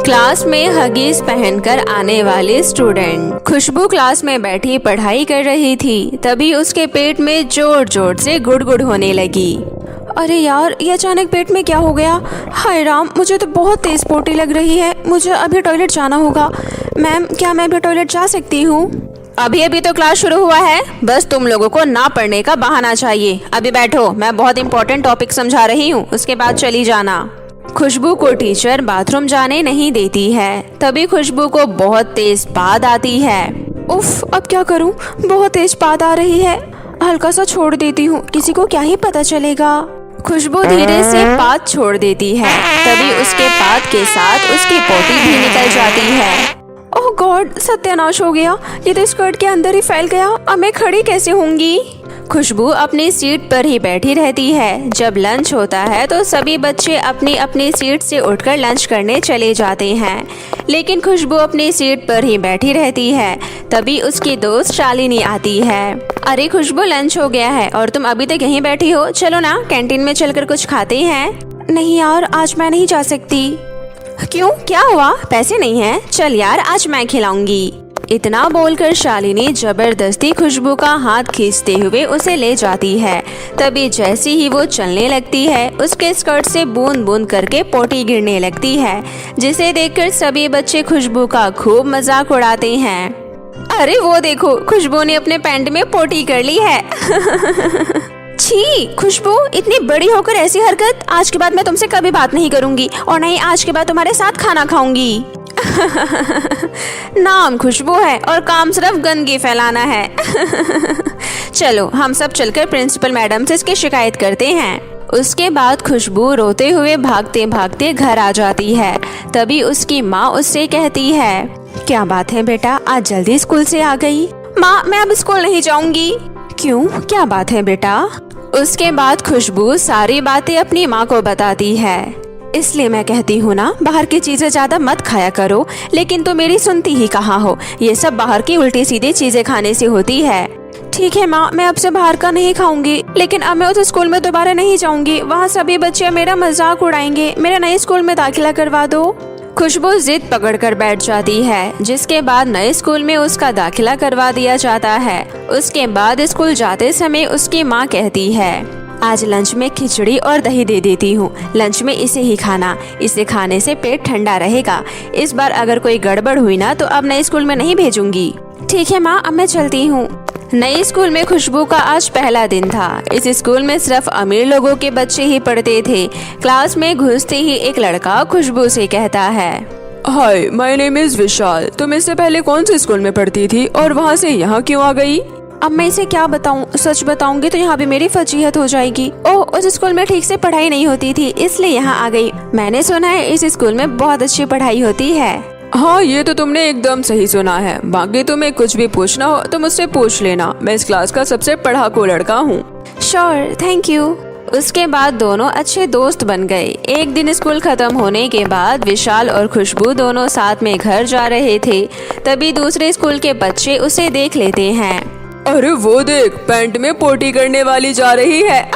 Class में Huggies पहनकर आने वाली स्टूडेंट। खुशबू क्लास में बैठी पढ़ाई कर रही थी, तभी उसके पेट में जोर जोर से गुड़गुड़ होने लगी। अरे यार, ये अचानक पेट में क्या हो गया? हाय राम, मुझे तो बहुत तेज पोटी लग रही है। मुझे अभी टॉयलेट जाना होगा। मैम, क्या मैं अभी टॉयलेट जा सकती हूँ? अभी अभी तो क्लास शुरू हुआ है, बस तुम लोगों को ना पढ़ने का बहाना चाहिए। अभी बैठो, मैं बहुत इंपॉर्टेंट टॉपिक समझा रही हूँ, उसके बाद चली जाना। खुशबू को टीचर बाथरूम जाने नहीं देती है। तभी खुशबू को बहुत तेज पाद आती है। उफ, अब क्या करूँ? बहुत तेज पाद आ रही है। हल्का सा छोड़ देती हूँ, किसी को क्या ही पता चलेगा। खुशबू धीरे से पाद छोड़ देती है। तभी उसके पाद के साथ उसकी पोटी भी निकल जाती है। ओह गॉड, सत्यानाश हो गया। ये तो स्कर्ट के अंदर ही फैल गया। अब मैं खड़ी कैसे होंगी? खुशबू अपनी सीट पर ही बैठी रहती है। जब लंच होता है तो सभी बच्चे अपनी अपनी सीट से उठकर लंच करने चले जाते हैं, लेकिन खुशबू अपनी सीट पर ही बैठी रहती है। तभी उसकी दोस्त शालिनी आती है। अरे खुशबू, लंच हो गया है और तुम अभी तक यहीं बैठी हो। चलो ना, कैंटीन में चलकर कुछ खाते हैं। नहीं यार, आज मैं नहीं जा सकती। क्यों, क्या हुआ? पैसे नहीं है? चल यार, आज मैं खिलाऊंगी। इतना बोलकर शालिनी जबरदस्ती खुशबू का हाथ खींचते हुए उसे ले जाती है। तभी जैसे ही वो चलने लगती है, उसके स्कर्ट से बूंद बूंद करके पोटी गिरने लगती है, जिसे देखकर सभी बच्चे खुशबू का खूब मजाक उड़ाते हैं। अरे वो देखो, खुशबू ने अपने पैंट में पोटी कर ली है। छी खुशबू, इतनी बड़ी होकर ऐसी हरकत। आज के बाद मैं तुमसे कभी बात नहीं करूंगी और नहीं आज के बाद तुम्हारे साथ खाना खाऊंगी। नाम खुशबू है और काम सिर्फ गंदगी फैलाना है। चलो, हम सब चलकर प्रिंसिपल मैडम से इसकी शिकायत करते हैं। उसके बाद खुशबू रोते हुए भागते भागते घर आ जाती है। तभी उसकी माँ उससे कहती है, क्या बात है बेटा, आज जल्दी स्कूल से आ गई? माँ, मैं अब स्कूल नहीं जाऊंगी। क्यों, क्या बात है बेटा? उसके बाद खुशबू सारी बातें अपनी माँ को बताती है। इसलिए मैं कहती हूँ ना, बाहर की चीजें ज्यादा मत खाया करो, लेकिन तो मेरी सुनती ही कहाँ हो। ये सब बाहर की उल्टी सीधी चीजें खाने से होती है। ठीक है माँ, मैं अब से बाहर का नहीं खाऊंगी, लेकिन अब मैं उस स्कूल में दोबारा नहीं जाऊंगी। वहाँ सभी बच्चे मेरा मजाक उड़ाएंगे। मेरा नए स्कूल में दाखिला करवा दो। खुशबू जिद पकड़कर बैठ जाती है, जिसके बाद नए स्कूल में उसका दाखिला करवा दिया जाता है। उसके बाद स्कूल जाते समय उसकी माँ कहती है, आज लंच में खिचड़ी और दही दे देती हूँ। लंच में इसे ही खाना, इसे खाने से पेट ठंडा रहेगा। इस बार अगर कोई गड़बड़ हुई ना तो अब नए स्कूल में नहीं भेजूंगी। ठीक है माँ, अब मैं चलती हूँ। नए स्कूल में खुशबू का आज पहला दिन था। इस स्कूल में सिर्फ अमीर लोगों के बच्चे ही पढ़ते थे। क्लास में घुसते ही एक लड़का खुशबू से कहता है, हाय, माय नेम इज विशाल। तुम इससे पहले कौन से स्कूल में पढ़ती थी और वहाँ से यहाँ क्यों आ गई? अब मैं इसे क्या बताऊं? सच बताऊंगी तो यहाँ भी मेरी फजीहत हो जाएगी। ओह, उस स्कूल में ठीक से पढ़ाई नहीं होती थी, इसलिए यहाँ आ गई। मैंने सुना है इस स्कूल में बहुत अच्छी पढ़ाई होती है। हाँ, ये तो तुमने एकदम सही सुना है। बाकी तुम्हें कुछ भी पूछना हो तो मुझसे पूछ लेना। मैं इस क्लास का सबसे पढ़ाकू लड़का हूँ। Sure, thank you. उसके बाद दोनों अच्छे दोस्त बन गए। एक दिन स्कूल खत्म होने के बाद विशाल और खुशबू दोनों साथ में घर जा रहे थे। तभी दूसरे स्कूल के बच्चे उसे देख लेते हैं। अरे वो देख, पैंट में पोटी करने वाली जा रही है।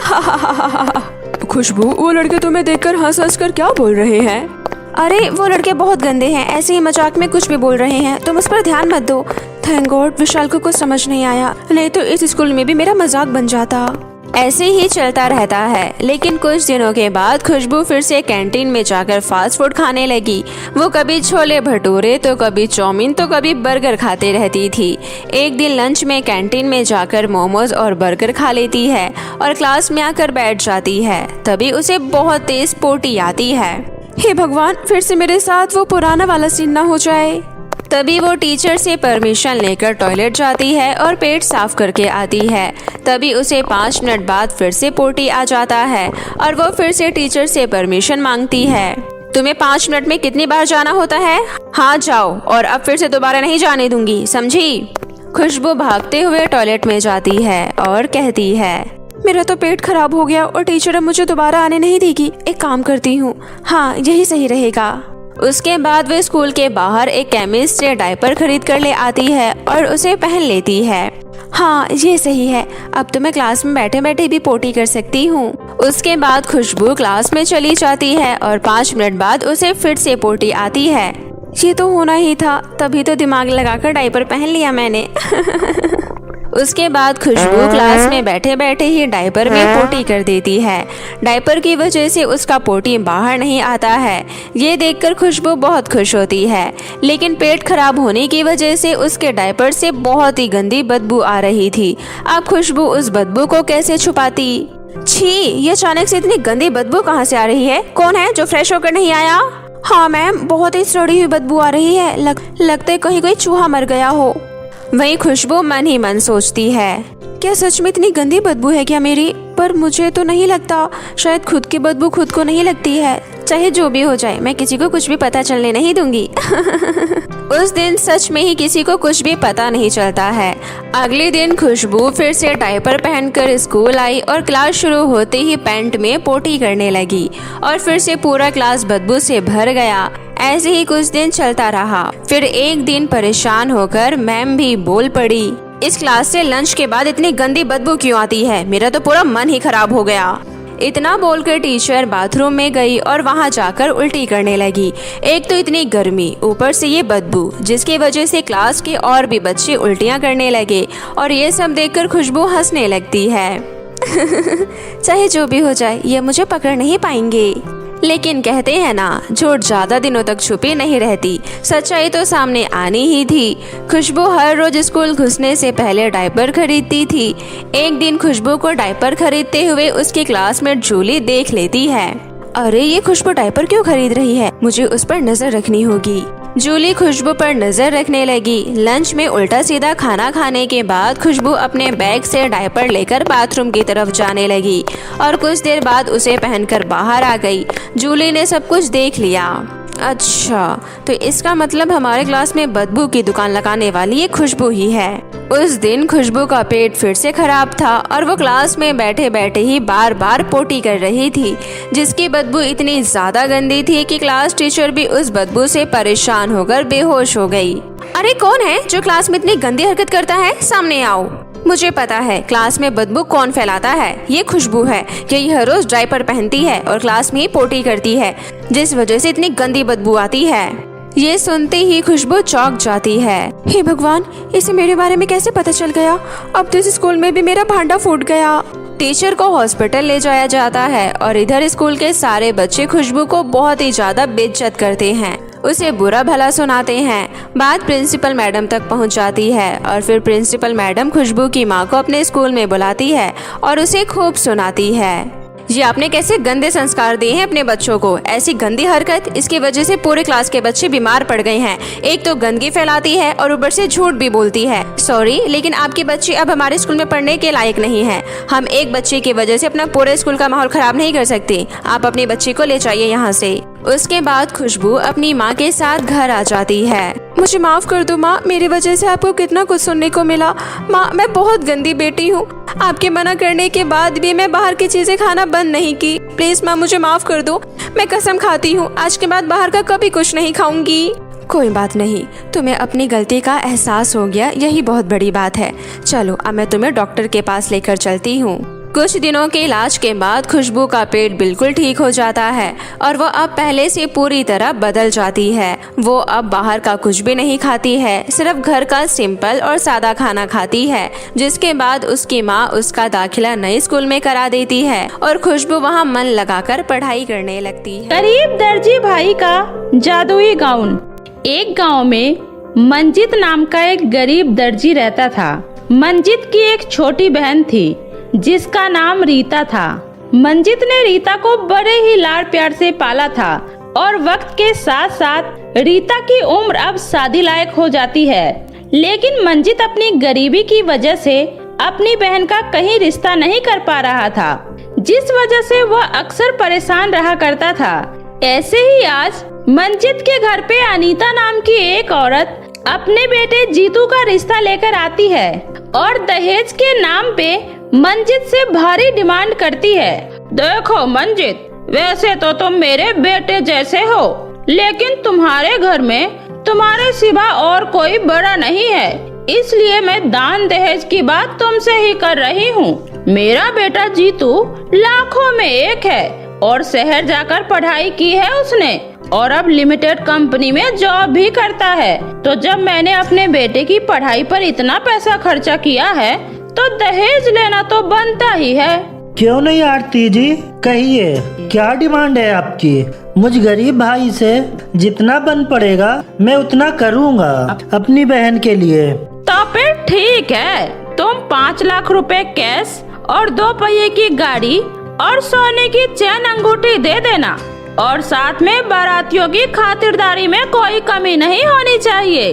खुशबू, वो लड़के तुम्हें देखकर हंस हंस कर क्या बोल रहे हैं? अरे वो लड़के बहुत गंदे हैं, ऐसे ही मजाक में कुछ भी बोल रहे हैं। तुम उस पर ध्यान मत दो। थैंक गॉड विशाल को कुछ समझ नहीं आया, नहीं तो इस स्कूल में भी मेरा मजाक बन जाता। ऐसे ही चलता रहता है। लेकिन कुछ दिनों के बाद खुशबू फिर से कैंटीन में जाकर फास्ट फूड खाने लगी। वो कभी छोले भटूरे तो कभी चाउमीन तो कभी बर्गर खाते रहती थी। एक दिन लंच में कैंटीन में जाकर मोमोज और बर्गर खा लेती है और क्लास में आकर बैठ जाती है। तभी उसे बहुत तेज पोटी आती है। हे भगवान, फिर से मेरे साथ वो पुराना वाला सीन ना हो जाए। तभी वो टीचर से परमिशन लेकर टॉयलेट जाती है और पेट साफ करके आती है। तभी उसे 5 मिनट बाद फिर से पोटी आ जाता है और वो फिर से टीचर से परमिशन मांगती है। तुम्हें 5 मिनट में कितनी बार जाना होता है? हाँ जाओ, और अब फिर से दोबारा नहीं जाने दूंगी, समझी? खुशबू भागते हुए टॉयलेट में जाती है और कहती है, मेरा तो पेट खराब हो गया और टीचर अब मुझे दोबारा आने नहीं देगी। एक काम करती हूँ, हाँ यही सही रहेगा। उसके बाद वे स्कूल के बाहर एक केमिस्ट से डायपर खरीद कर ले आती है और उसे पहन लेती है। हाँ ये सही है, अब तो मैं क्लास में बैठे बैठे भी पोटी कर सकती हूँ। उसके बाद खुशबू क्लास में चली जाती है और 5 मिनट बाद उसे फिर से पोटी आती है। ये तो होना ही था, तभी तो दिमाग लगाकर डायपर पहन लिया मैंने। उसके बाद खुशबू क्लास में बैठे बैठे ही डायपर में पोटी कर देती है। डायपर की वजह से उसका पोटी बाहर नहीं आता है। ये देखकर खुशबू बहुत खुश होती है, लेकिन पेट खराब होने की वजह से उसके डायपर से बहुत ही गंदी बदबू आ रही थी। अब खुशबू उस बदबू को कैसे छुपाती? छी, ये अचानक से इतनी गंदी बदबू कहाँ से आ रही है? कौन है जो फ्रेश होकर नहीं आया? हाँ मैम, बहुत ही सड़ी हुई बदबू आ रही है, लगता है कहीं कोई चूहा मर गया हो। वहीं खुशबू मन ही मन सोचती है, क्या सच में इतनी गंदी बदबू है क्या मेरी? पर मुझे तो नहीं लगता, शायद खुद की बदबू खुद को नहीं लगती है। चाहे जो भी हो जाए, मैं किसी को कुछ भी पता चलने नहीं दूंगी। उस दिन सच में ही किसी को कुछ भी पता नहीं चलता है। अगले दिन खुशबू फिर से डायपर पहनकर स्कूल आई और क्लास शुरू होते ही पैंट में पोटी करने लगी और फिर से पूरा क्लास बदबू से भर गया। ऐसे ही कुछ दिन चलता रहा। फिर एक दिन परेशान होकर मैम भी बोल पड़ी, इस क्लास से लंच के बाद इतनी गंदी बदबू क्यों आती है? मेरा तो पूरा मन ही खराब हो गया। इतना बोलकर टीचर बाथरूम में गई और वहां जाकर उल्टी करने लगी। एक तो इतनी गर्मी, ऊपर से ये बदबू, जिसकी वजह से क्लास के और भी बच्चे उल्टियां करने लगे और ये सब देखकर खुशबू हंसने लगती है। चाहे जो भी हो जाए, ये मुझे पकड़ नहीं पाएंगे। लेकिन कहते हैं ना, झूठ ज्यादा दिनों तक छुपी नहीं रहती। सच्चाई तो सामने आनी ही थी। खुशबू हर रोज स्कूल घुसने से पहले डायपर खरीदती थी। एक दिन खुशबू को डायपर खरीदते हुए उसकी क्लासमेट जूली देख लेती है। अरे ये खुशबू डायपर क्यों खरीद रही है? मुझे उस पर नजर रखनी होगी। जूली खुशबू पर नजर रखने लगी। लंच में उल्टा सीधा खाना खाने के बाद खुशबू अपने बैग से डायपर लेकर बाथरूम की तरफ जाने लगी और कुछ देर बाद उसे पहनकर बाहर आ गई। जूली ने सब कुछ देख लिया। अच्छा, तो इसका मतलब हमारे क्लास में बदबू की दुकान लगाने वाली ये खुशबू ही है। उस दिन खुशबू का पेट फिर से खराब था और वो क्लास में बैठे बैठे ही बार बार पोटी कर रही थी, जिसकी बदबू इतनी ज्यादा गंदी थी कि क्लास टीचर भी उस बदबू से परेशान होकर बेहोश हो गई। अरे कौन है जो क्लास में इतनी गंदी हरकत करता है? सामने आओ। मुझे पता है क्लास में बदबू कौन फैलाता है। ये खुशबू है। यही हर रोज डायपर पहनती है और क्लास में ही पोटी करती है, जिस वजह से इतनी गंदी बदबू आती है। ये सुनते ही खुशबू चौंक जाती है। हे भगवान, इसे मेरे बारे में कैसे पता चल गया? अब तो इस स्कूल में भी मेरा भांडा फूट गया। टीचर को हॉस्पिटल ले जाया जाता है और इधर स्कूल के सारे बच्चे खुशबू को बहुत ही ज्यादा बेइज्जत करते हैं, उसे बुरा भला सुनाते हैं। बात प्रिंसिपल मैडम तक पहुंच जाती है और फिर प्रिंसिपल मैडम खुशबू की मां को अपने स्कूल में बुलाती है और उसे खूब सुनाती है। ये आपने कैसे गंदे संस्कार दिए हैं अपने बच्चों को? ऐसी गंदी हरकत, इसकी वजह से पूरे क्लास के बच्चे बीमार पड़ गए हैं। एक तो गंदगी फैलाती है और ऊपर से झूठ भी बोलती है। सॉरी, लेकिन आपके बच्चे अब हमारे स्कूल में पढ़ने के लायक नहीं है। हम एक बच्चे की वजह से अपना पूरे स्कूल का माहौल खराब नहीं कर सकते। आप अपने बच्चे को ले जाइए यहाँ से। उसके बाद खुशबू अपनी माँ के साथ घर आ जाती है। मुझे माफ कर दो माँ, मेरी वजह से आपको कितना कुछ सुनने को मिला। माँ, मैं बहुत गंदी बेटी हूँ। आपके मना करने के बाद भी मैं बाहर की चीजें खाना बंद नहीं की। प्लीज माँ, मुझे माफ कर दो। मैं कसम खाती हूँ आज के बाद बाहर का कभी कुछ नहीं खाऊंगी। कोई बात नहीं, तुम्हें अपनी गलती का एहसास हो गया, यही बहुत बड़ी बात है। चलो अब मैं तुम्हें डॉक्टर के पास लेकर चलती हूँ। कुछ दिनों के इलाज के बाद खुशबू का पेट बिल्कुल ठीक हो जाता है और वो अब पहले से पूरी तरह बदल जाती है। वो अब बाहर का कुछ भी नहीं खाती है, सिर्फ घर का सिंपल और सादा खाना खाती है, जिसके बाद उसकी माँ उसका दाखिला नए स्कूल में करा देती है और खुशबू वहाँ मन लगाकर पढ़ाई करने लगती है। गरीब दर्जी भाई का जादुई गाउन। एक गांव में मंजित नाम का एक गरीब दर्जी रहता था। मंजित की एक छोटी बहन थी जिसका नाम रीता था। मंजित ने रीता को बड़े ही लाड प्यार से पाला था और वक्त के साथ साथ रीता की उम्र अब शादी लायक हो जाती है। लेकिन मंजित अपनी गरीबी की वजह से अपनी बहन का कहीं रिश्ता नहीं कर पा रहा था, जिस वजह से वह अक्सर परेशान रहा करता था। ऐसे ही आज मंजित के घर पे अनीता नाम की एक औरत अपने बेटे जीतू का रिश्ता लेकर आती है और दहेज के नाम पे मंजित से भारी डिमांड करती है। देखो मंजित, वैसे तो तुम मेरे बेटे जैसे हो, लेकिन तुम्हारे घर में तुम्हारे सिवा और कोई बड़ा नहीं है, इसलिए मैं दान दहेज की बात तुमसे ही कर रही हूँ। मेरा बेटा जीतू लाखों में एक है और शहर जाकर पढ़ाई की है उसने और अब लिमिटेड कंपनी में जॉब भी करता है। तो जब मैंने अपने बेटे की पढ़ाई पर इतना पैसा खर्चा किया है तो दहेज लेना तो बनता ही है। क्यों नहीं आरती जी, कहिए क्या डिमांड है आपकी? मुझ गरीब भाई से जितना बन पड़ेगा मैं उतना करूँगा अपनी बहन के लिए। तो फिर ठीक है, तुम 5 लाख रुपए कैश और 2 पहिए की गाड़ी और सोने की चैन अंगूठी दे देना और साथ में बारातियों की खातिरदारी में कोई कमी नहीं होनी चाहिए।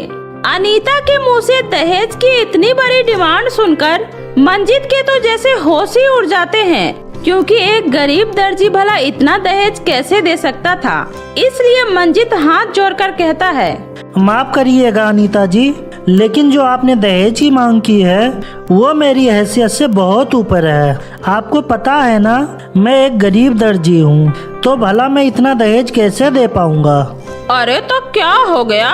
अनीता के मुंह से दहेज की इतनी बड़ी डिमांड सुनकर मंजित के तो जैसे होश ही उड़ जाते हैं, क्योंकि एक गरीब दर्जी भला इतना दहेज कैसे दे सकता था। इसलिए मंजित हाथ जोड़कर कहता है, माफ करिएगा अनीता जी, लेकिन जो आपने दहेज की मांग की है वो मेरी हैसियत से बहुत ऊपर है। आपको पता है ना, मैं एक गरीब दर्जी हूँ, तो भला मैं इतना दहेज कैसे दे पाऊँगा? अरे तो क्या हो गया,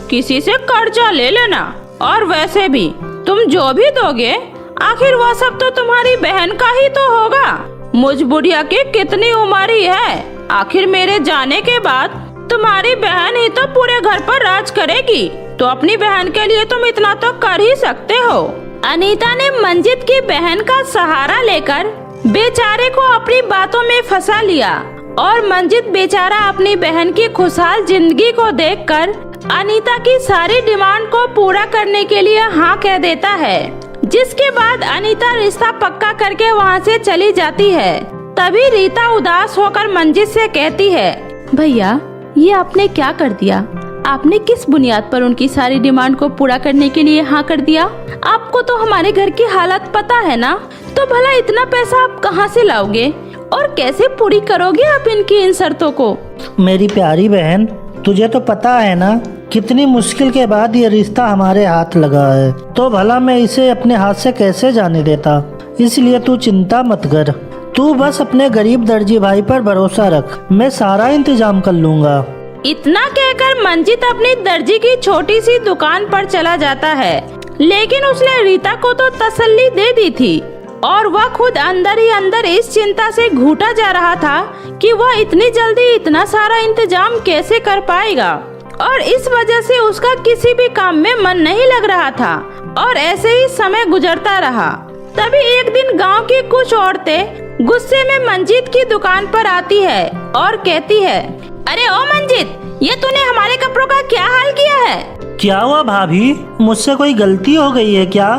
किसी से कर्जा ले लेना। और वैसे भी तुम जो भी दोगे आखिर वह सब तो तुम्हारी बहन का ही तो होगा। मुझ बुढ़िया की कितनी उम्र ही है, आखिर मेरे जाने के बाद तुम्हारी बहन ही तो पूरे घर पर राज करेगी। तो अपनी बहन के लिए तुम इतना तो कर ही सकते हो। अनीता ने मंजित की बहन का सहारा लेकर बेचारे को अपनी बातों में फंसा लिया और मंजित बेचारा अपनी बहन की खुशहाल जिंदगी को देखकर अनीता की सारी डिमांड को पूरा करने के लिए हाँ कह देता है। जिसके बाद अनीता रिश्ता पक्का करके वहाँ से चली जाती है। तभी रीता उदास होकर मंजित से कहती है, भैया ये आपने क्या कर दिया? आपने किस बुनियाद पर उनकी सारी डिमांड को पूरा करने के लिए हाँ कर दिया? आपको तो हमारे घर की हालत पता है ना, तो भला इतना पैसा आप कहाँ से लाओगे और कैसे पूरी करोगे आप इनकी इन शर्तों को? मेरी प्यारी बहन, तुझे तो पता है ना कितनी मुश्किल के बाद ये रिश्ता हमारे हाथ लगा है, तो भला मैं इसे अपने हाथ से कैसे जाने देता। इसलिए तू चिंता मत कर, तू बस अपने गरीब दर्जी भाई पर भरोसा रख, मैं सारा इंतजाम कर लूँगा। इतना कहकर मंजित अपनी दर्जी की छोटी सी दुकान पर चला जाता है। लेकिन उसने रीता को तो तसल्ली दे दी थी और वह खुद अंदर ही अंदर इस चिंता से घुटा जा रहा था कि वह इतनी जल्दी इतना सारा इंतजाम कैसे कर पाएगा, और इस वजह से उसका किसी भी काम में मन नहीं लग रहा था और ऐसे ही समय गुजरता रहा। तभी एक दिन गांव की कुछ औरतें गुस्से में मंजित की दुकान पर आती है और कहती है, अरे ओ मंजित, ये तूने हमारे कपड़ों का क्या हाल किया है? क्या हुआ भाभी, मुझसे कोई गलती हो गई है क्या?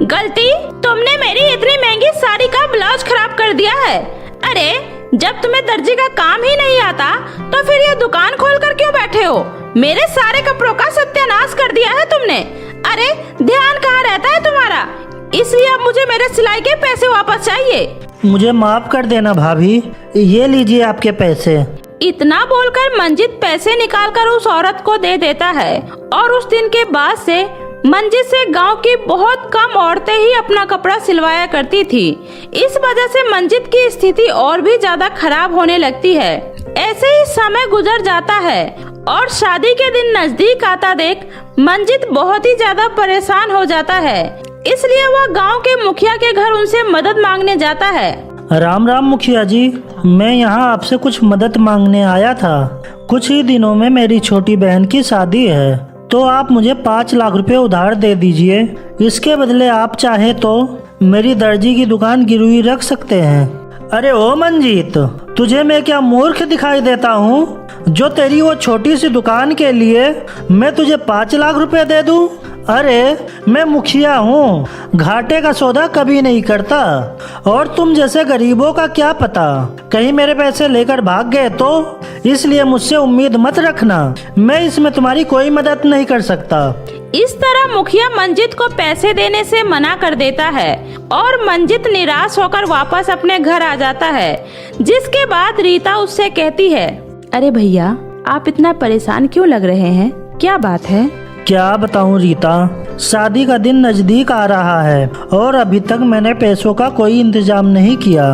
गलती? तुमने मेरी इतनी महंगी साड़ी का ब्लाउज खराब कर दिया है। अरे जब तुम्हें दर्जी का काम ही नहीं आता तो फिर ये दुकान खोल कर क्यों बैठे हो? मेरे सारे कपड़ों का सत्यानाश कर दिया है तुमने। अरे ध्यान कहाँ रहता है तुम्हारा? इसलिए अब मुझे मेरे सिलाई के पैसे वापस चाहिए। मुझे माफ कर देना भाभी, ये लीजिए आपके पैसे। इतना बोलकर मंजित पैसे निकालकर उस औरत को दे देता है और उस दिन के बाद से मंजित से गांव की बहुत कम औरतें ही अपना कपड़ा सिलवाया करती थी। इस वजह से मंजित की स्थिति और भी ज्यादा खराब होने लगती है। ऐसे ही समय गुजर जाता है और शादी के दिन नजदीक आता देख मंजित बहुत ही ज्यादा परेशान हो जाता है। इसलिए वह गांव के मुखिया के घर उनसे मदद मांगने जाता है। राम राम मुखिया जी, मैं यहाँ आपसे कुछ मदद मांगने आया था। कुछ ही दिनों में मेरी छोटी बहन की शादी है, तो आप मुझे 5 लाख रुपए उधार दे दीजिए। इसके बदले आप चाहे तो मेरी दर्जी की दुकान गिरवी रख सकते हैं। अरे ओ मंजीत, तुझे मैं क्या मूर्ख दिखाई देता हूँ जो तेरी वो छोटी सी दुकान के लिए मैं तुझे 5 लाख रुपए दे दूँ? अरे मैं मुखिया हूँ, घाटे का सौदा कभी नहीं करता। और तुम जैसे गरीबों का क्या पता, कहीं मेरे पैसे लेकर भाग गए तो? इसलिए मुझसे उम्मीद मत रखना, मैं इसमें तुम्हारी कोई मदद नहीं कर सकता। इस तरह मुखिया मंजित को पैसे देने से मना कर देता है और मंजित निराश होकर वापस अपने घर आ जाता है। जिसके बाद रीता उससे कहती है, अरे भैया आप इतना परेशान क्यों लग रहे हैं, क्या बात है? क्या बताऊं रीता, शादी का दिन नजदीक आ रहा है और अभी तक मैंने पैसों का कोई इंतजाम नहीं किया।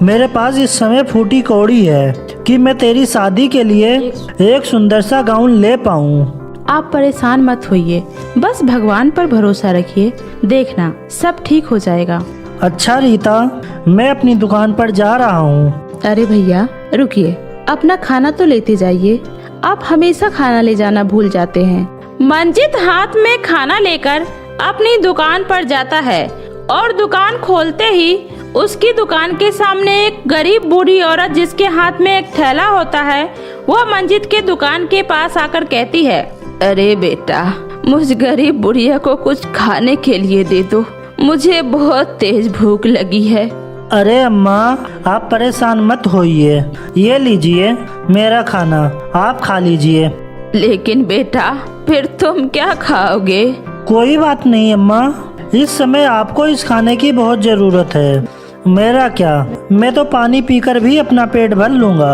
मेरे पास इस समय फूटी कौड़ी है कि मैं तेरी शादी के लिए एक सुंदर सा गाउन ले पाऊं। आप परेशान मत होइए, बस भगवान पर भरोसा रखिए, देखना सब ठीक हो जाएगा। अच्छा रीता, मैं अपनी दुकान पर जा रहा हूँ। अरे भैया रुकिए, अपना खाना तो लेते जाइए, आप हमेशा खाना ले जाना भूल जाते हैं। मंजित हाथ में खाना लेकर अपनी दुकान पर जाता है और दुकान खोलते ही उसकी दुकान के सामने एक गरीब बूढ़ी औरत जिसके हाथ में एक थैला होता है, वह मंजित के दुकान के पास आकर कहती है, अरे बेटा, मुझ गरीब बुढ़िया को कुछ खाने के लिए दे दो, मुझे बहुत तेज भूख लगी है। अरे अम्मा, आप परेशान मत होइए, ये लीजिए मेरा खाना, आप खा लीजिए। लेकिन बेटा, फिर तुम क्या खाओगे? कोई बात नहीं अम्मा, इस समय आपको इस खाने की बहुत जरूरत है। मेरा क्या, मैं तो पानी पीकर भी अपना पेट भर लूंगा।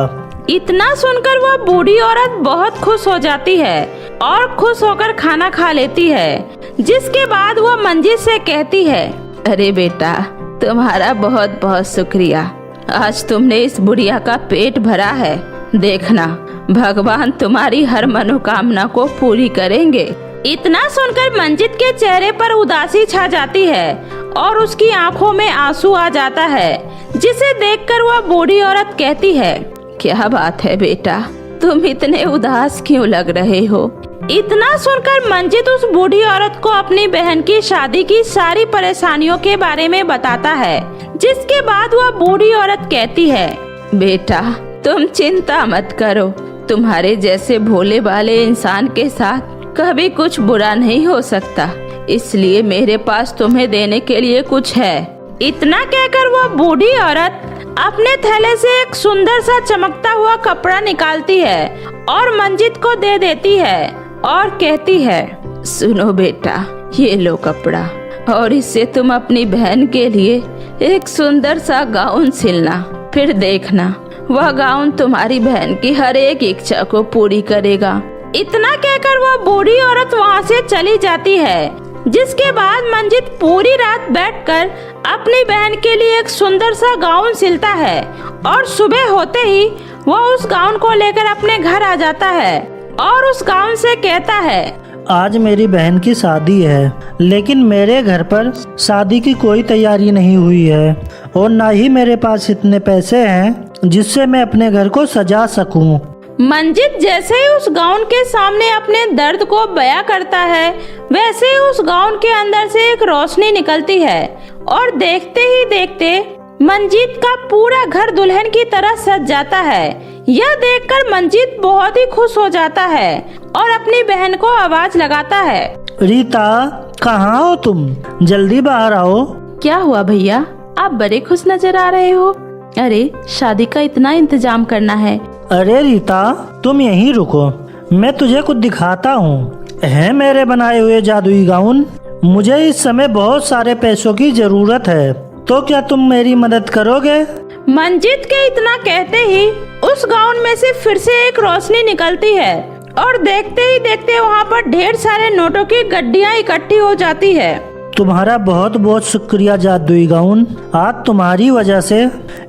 इतना सुनकर वह बूढ़ी औरत बहुत खुश हो जाती है और खुश होकर खाना खा लेती है, जिसके बाद वह मंजित से कहती है, अरे बेटा, तुम्हारा बहुत बहुत शुक्रिया, आज तुमने इस बुढ़िया का पेट भरा है, देखना भगवान तुम्हारी हर मनोकामना को पूरी करेंगे। इतना सुनकर मंजित के चेहरे पर उदासी छा जाती है और उसकी आंखों में आंसू आ जाता है, जिसे देखकर वह बूढ़ी औरत कहती है, क्या बात है बेटा, तुम इतने उदास क्यों लग रहे हो? इतना सुनकर मंजित उस बूढ़ी औरत को अपनी बहन की शादी की सारी परेशानियों के बारे में बताता है, जिसके बाद वह बूढ़ी औरत कहती है, बेटा तुम चिंता मत करो, तुम्हारे जैसे भोले भाले इंसान के साथ कभी कुछ बुरा नहीं हो सकता, इसलिए मेरे पास तुम्हें देने के लिए कुछ है। इतना कहकर वह बूढ़ी औरत अपने थैले से एक सुंदर सा चमकता हुआ कपड़ा निकालती है और मंजित को दे देती है और कहती है, सुनो बेटा, ये लो कपड़ा और इससे तुम अपनी बहन के लिए एक सुंदर सा गाउन सिलना, फिर देखना वह गाउन तुम्हारी बहन की हर एक इच्छा को पूरी करेगा। इतना कहकर वह बूढ़ी औरत वहाँ से चली जाती है, जिसके बाद मंजित पूरी रात बैठकर अपनी बहन के लिए एक सुंदर सा गाउन सिलता है और सुबह होते ही वह उस गाउन को लेकर अपने घर आ जाता है और उस गाउन से कहता है, आज मेरी बहन की शादी है, लेकिन मेरे घर पर शादी की कोई तैयारी नहीं हुई है और ना ही मेरे पास इतने पैसे हैं जिससे मैं अपने घर को सजा सकूं। मंजित जैसे ही उस गाउन के सामने अपने दर्द को बयां करता है, वैसे ही उस गाउन के अंदर से एक रोशनी निकलती है और देखते ही देखते मंजित का पूरा घर दुल्हन की तरह सज जाता है। यह देखकर मंजित बहुत ही खुश हो जाता है और अपनी बहन को आवाज लगाता है, रीता, कहाँ हो तुम? जल्दी बाहर आओ। क्या हुआ भैया, आप बड़े खुश नजर आ रहे हो? अरे शादी का इतना इंतजाम करना है। अरे रीता, तुम यहीं रुको, मैं तुझे कुछ दिखाता हूँ। है मेरे बनाए हुए जादुई गाउन। मुझे इस समय बहुत सारे पैसों की जरूरत है, तो क्या तुम मेरी मदद करोगे? मंजित के इतना कहते ही उस गाउन में से फिर से एक रोशनी निकलती है और देखते ही देखते वहाँ पर ढेर सारे नोटों की गड्डियाँ इकट्ठी हो जाती है। तुम्हारा बहुत बहुत शुक्रिया जादुई गाउन। आज तुम्हारी वजह से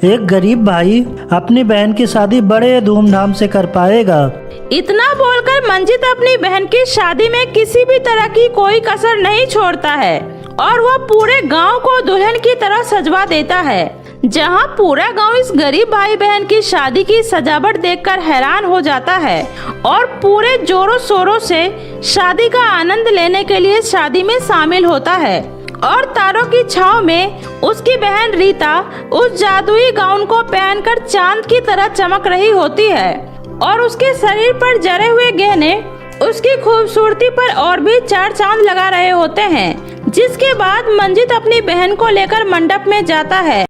एक गरीब भाई अपनी बहन की शादी बड़े धूमधाम से कर पाएगा। इतना बोलकर मंजित अपनी बहन की शादी में किसी भी तरह की कोई कसर नहीं छोड़ता है और वह पूरे गांव को दुल्हन की तरह सजवा देता है, जहां पूरा गांव इस गरीब भाई बहन की शादी की सजावट देखकर हैरान हो जाता है और पूरे जोरों शोरों से शादी का आनंद लेने के लिए शादी में शामिल होता है। और तारों की छांव में उसकी बहन रीता उस जादुई गाउन को पहनकर चांद की तरह चमक रही होती है और उसके शरीर पर जड़े हुए गहने उसकी खूबसूरती पर और भी चार चांद लगा रहे होते हैं। जिसके बाद मंजित अपनी बहन को लेकर मंडप में जाता है।